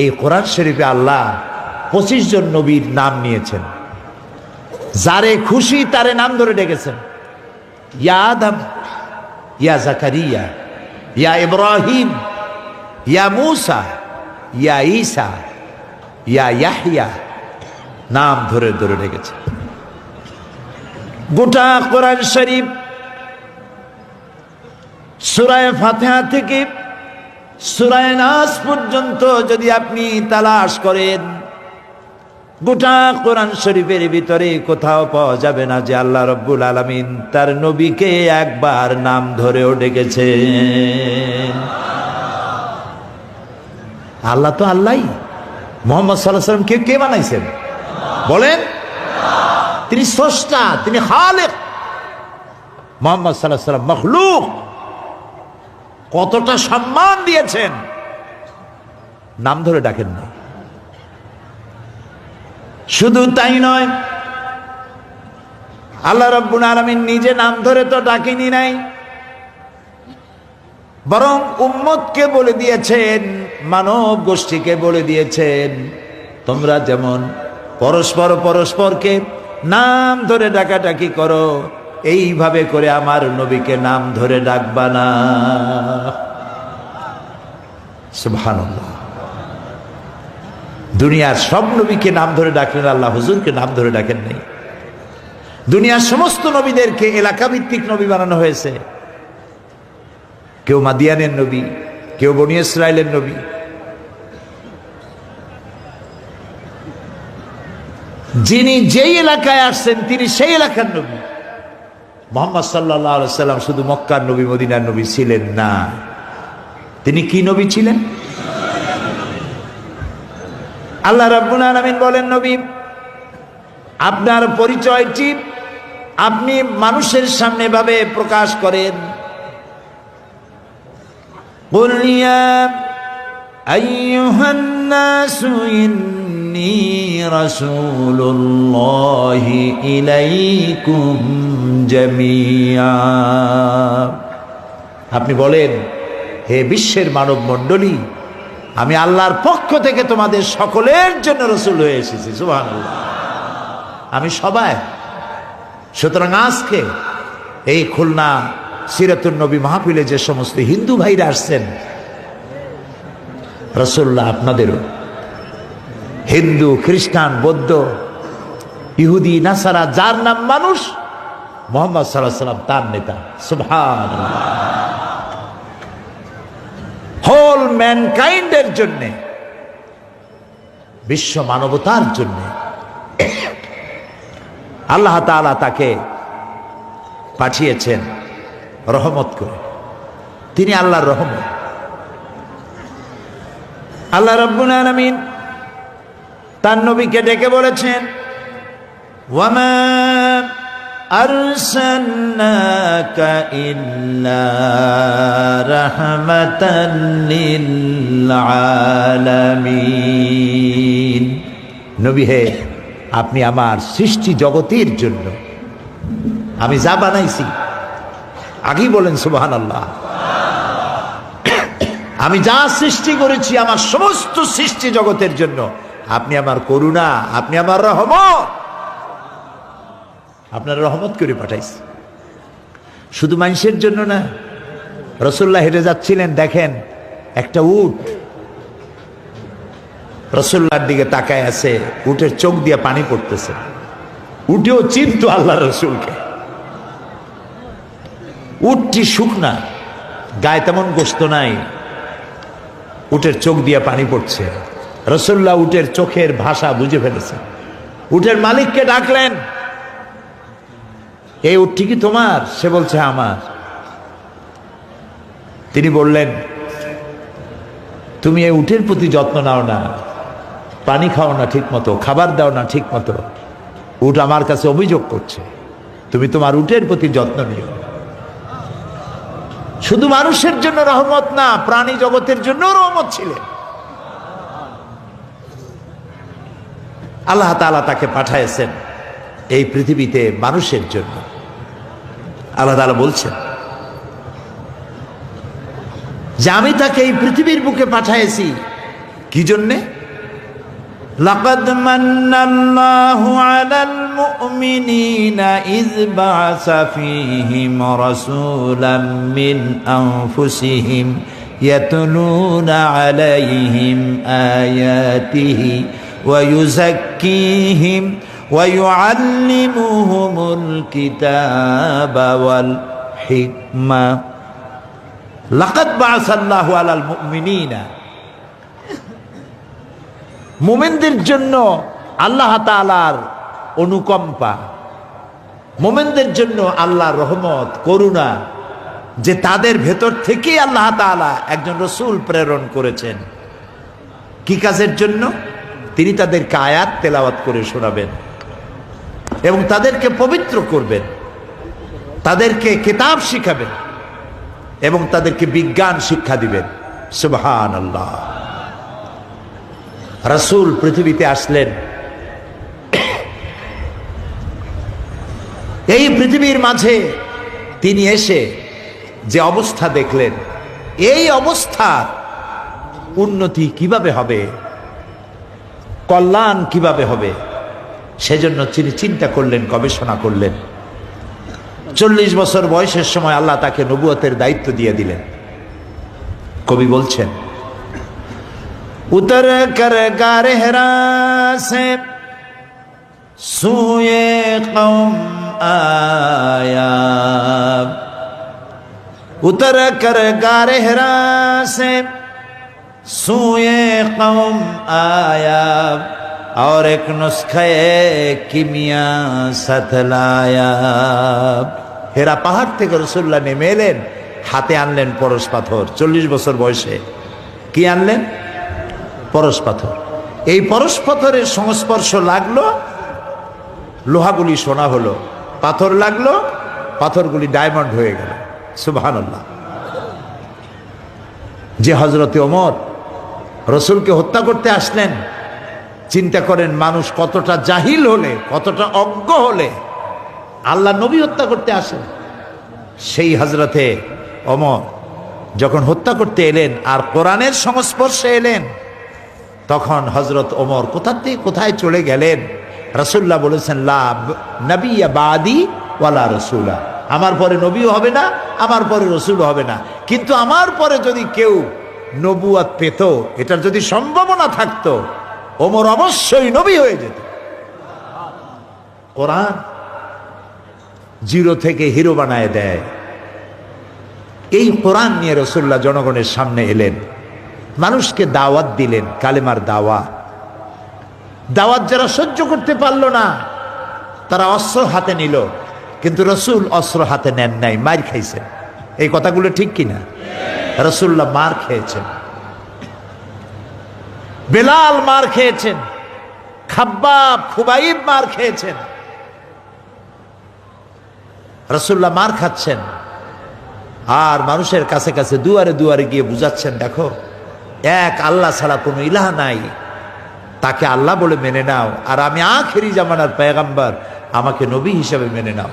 এই কোরআন শরীফে আল্লাহ 25 জন নবীর নাম নিয়েছেন, যারে খুশি তারে নাম ধরে ডেকেছেন। ইয়া আদম, ইয়া জাকারিয়া, ইয়া ইব্রাহিম, ইয়া মুসা, ইয়া ঈসা, ইয়া ইয়াহইয়া, নাম ধরে ধরে ডেকেছেন। গোটা কোরআন শরীফ সূরা ফাতিহা থেকে সূরা নাস পর্যন্ত যদি আপনি তালাশ করেন, গোটা কোরআন শরীফের ভিতরে কোথাও পাওয়া যাবে না যে আল্লাহ রব্বুল আলামিন তার নবীকে একবার নাম ধরেও ডেকেছেন। আল্লাহ তো আল্লাহই। মুহাম্মদ সাল্লাল্লাহু আলাইহি সাল্লাম কে বানাইছেন বলেন? তিনি স্রষ্টা, তিনি খালেক। মুহাম্মদ সাল্লাল্লাহু আলাইহি সাল্লাম মখলুক। কতটা সম্মান দিয়েছেন, নাম ধরে ডাকেন না। শুধু তাই নয়, আল্লাহ রাব্বুল আলামিন নিজে নাম ধরে তো ডাকেনি নাই, বরং উম্মতকে বলে দিয়েছেন, মানব গোষ্ঠীকে বলে দিয়েছেন, তোমরা যেমন পরস্পর পরস্পরকে নাম ধরে ডাকাডাকি করো, এইভাবে করে আমার নবীকে নাম ধরে ডাকবা না। সুবহানাল্লাহ। দুনিয়ার সব নবীকে নাম ধরে ডাকলেন, আল্লাহ হুজুরকে নাম ধরে ডাকেন নাই। দুনিয়ার সমস্ত নবীদেরকে এলাকা ভিত্তিক নবী বানানো হয়েছে। কেউ মাদিয়ানের নবী, কেউ বনী ইসরাইলের নবী। যিনি যেই এলাকায় আসছেন তিনি সেই এলাকার নবী। মুহাম্মদ সাল্লাল্লাহু আলাইহি সাল্লাম শুধু মক্কার নবী, মদিনার নবী ছিলেন না। তিনি কি নবী ছিলেন? আল্লাহ রাব্বুল আলামিন বলেন, নবী আপনার পরিচয়টি আপনি মানুষের সামনে ভাবে প্রকাশ করেন। কুল ইয়া আইয়ুহান নাসু ইন্নী রাসূলুল্লাহি ইলাইকুম জামিআ। আপনি বলেন, হে বিশ্বের মানব মণ্ডলী, আমি আল্লাহর পক্ষ থেকে তোমাদের সকলের জন্য রসুল হয়ে এসেছি। সুবহানাল্লাহ। আমি সবাই। সুতরাং আজকে এই খুলনা সিরাতুন নবী মাহফিলে যে সমস্ত হিন্দু ভাইরা আসছেন, রাসূলুল্লাহ আপনাদেরও। হিন্দু, খ্রিস্টান, বৌদ্ধ, ইহুদি, নাসারা, যার নাম মানুষ, মুহাম্মদ সাল্লাল্লাহু আলাইহি সাল্লাম তার নেতা। সুবহানাল্লাহ। হোল ম্যানকাইন্ডের জন্য, বিশ্ব মানবতার জন্য আল্লাহ তাআলা তাকে পাঠিয়েছেন রহমত করে। তিনি আল্লাহর রহমত। আল্লাহ রাব্বুল আলামিন তার নবীকে ডেকে বলেছেন, ওয়ামা আরসালনাকা ইল্লা রাহমাতাল লিল আলামিন। নবী হে, আপনি আমার সৃষ্টি জগতের জন্য, আমি যা বানাইছি, আগেই বলেন সুবহানাল্লাহ, আমি যা সৃষ্টি করেছি আমার সমস্ত সৃষ্টি জগতের জন্য আপনি আমার করুণা, আপনি আমার রহমত, আপনার রহমত করে পাঠাইছি। শুধু মানুষের জন্য না। রাসূলুল্লাহ হেঁটে যাচ্ছিলেন, দেখেন একটা উট রাসূলুল্লাহর দিকে তাকায় আছে, উটের চোখ দিয়ে পানি পড়তেছে। উটেও চিনতো আল্লাহ রাসূলকে। উটটি শুকনা, গায়ে তেমন গোশত নাই, উটের চোখ দিয়ে পানি পড়ছে। রাসূলুল্লাহ উটের চোখের ভাষা বুঝে ফেলেছে। উটের মালিককে ডাকলেন, এই উটটি কি তোমার? সে বলছে আমার। তিনি বললেন, তুমি এই উটের প্রতি যত্ন নাও না, পানি খাও না ঠিক মতো, খাবার দাও না ঠিক মতো, উট আমার কাছে অভিযোগ করছে, তুমি তোমার উটের প্রতি যত্ন নিও। শুধু মানুষের জন্য রহমত না, প্রাণী জগতের জন্য রহমত ছিলেন। আল্লাহ তাআলা তাকে পাঠাইছেন এই পৃথিবীতে মানুষের জন্য। আল্লাহ তাআলা বলছেন যে আমি তাকে এই পৃথিবীর বুকে পাঠাইছি কি জন্যে? লাকাদ মান্নাল্লাহু আলাল মুমিনিনা ইয বা'আসা ফীহিম রাসূলাম মিন আনফুসিহিম ইয়াতলুনা আলাইহিম আয়াতিহি ওয়া ইউযাক্কিহিম ওয়া ইউআল্লিমুহুমুল কিতাবা ওয়াল হিকমা। লাকাদ বা'আসাল্লাহু আলাল মুমিনিনা, মুমিনদের জন্য আল্লাহ তাআলার অনুকম্পা, মুমিনদের জন্য আল্লাহর রহমত করুণা, যে তাদের ভেতর থেকেই আল্লাহ তাআলা একজন রসূল প্রেরণ করেছেন। কি কাজের জন্য? তিনি তাদেরকে আয়াত তেলাওয়াত করে শোনাবেন এবং তাদেরকে পবিত্র করবেন, তাদেরকে কিতাব শিখাবেন এবং তাদেরকে বিজ্ঞান শিক্ষা দিবেন। সুবহানাল্লাহ। রাসূল পৃথিবীতে আসলেন, এই পৃথিবীর মাঝে তিনি এসে যে অবস্থা দেখলেন, এই অবস্থার উন্নতি কিভাবে হবে, কল্যাণ কিভাবে হবে, সেজন্য তিনি চিন্তা করলেন, গবেষণা করলেন। 40 বছর বয়সের সময় আল্লাহ তাকে নবুয়তের দায়িত্ব দিয়ে দিলেন। কবি বলছেন, उतर कर गार हिरा से सूए कौम आया, उतर कर गार हिरा से सूए कौम आया और एक नुस्खे किमिया साथ लाया। হেরা পাহাড় থেকে রাসূলুল্লাহ নেমে এলেন, হাতে আনলেন পরশ পাথর। 40 বছর বয়সে কি আনলেন? পরশ পাথর। এই পরশ পাথরের সংস্পর্শ লাগলো, লোহাগুলি সোনা হলো, পাথর লাগলো, পাথরগুলি ডায়মন্ড হয়ে গেল। সুবহানাল্লাহ। যে হযরতে ওমর রসূলকে হত্যা করতে আসলেন, চিন্তা করেন মানুষ কতটা জাহিল হলে, কতটা অজ্ঞ হলে আল্লাহ নবী হত্যা করতে আসেন। সেই হযরতে ওমর যখন হত্যা করতে এলেন আর কোরআনের সংস্পর্শে এলেন, তখন হযরত ওমর কোথা থেকে কোথায় চলে গেলেন। রাসূলুল্লাহ বলেছেন, লা নবিয়্যা বাদি ওয়ালা রাসূলা, আমার পরে নবীও হবে না, আমার পরে রসূলও হবে না, কিন্তু আমার পরে যদি কেউ নবুয়ত পেত, এটার যদি সম্ভাবনা থাকতো, ওমর অবশ্যই নবী হয়ে যেত। কোরআন জিরো থেকে হিরো বানায় দেয়। এই কোরআন নিয়ে রাসূলুল্লাহ জনগণের সামনে এলেন, মানুষকে দাওয়াত দিলেন, কালেমার দাওয়াত। দাওয়াত যারা সহ্য করতে পারল না, তারা অস্ত্র হাতে নিল, কিন্তু রাসূল অস্ত্র হাতে নেন নাই, মার খাইছেন। এই কথাগুলো ঠিক কিনা? রাসূলুল্লাহ মার খেয়েছেন, বেলাল মার খেয়েছেন, খাব্বাব খুবাইব মার খেয়েছেন। রাসূলুল্লাহ মার খাচ্ছেন আর মানুষের কাছে কাছে দুয়ারে দুয়ারে গিয়ে বুঝাচ্ছেন, দেখো এক আল্লাহ ছাড়া কোনো ইলাহ নাই, তাকে আল্লাহ বলে মেনে নাও, আর আমি আখিরি জামানার পয়গম্বর, আমাকে নবী হিসেবে মেনে নাও।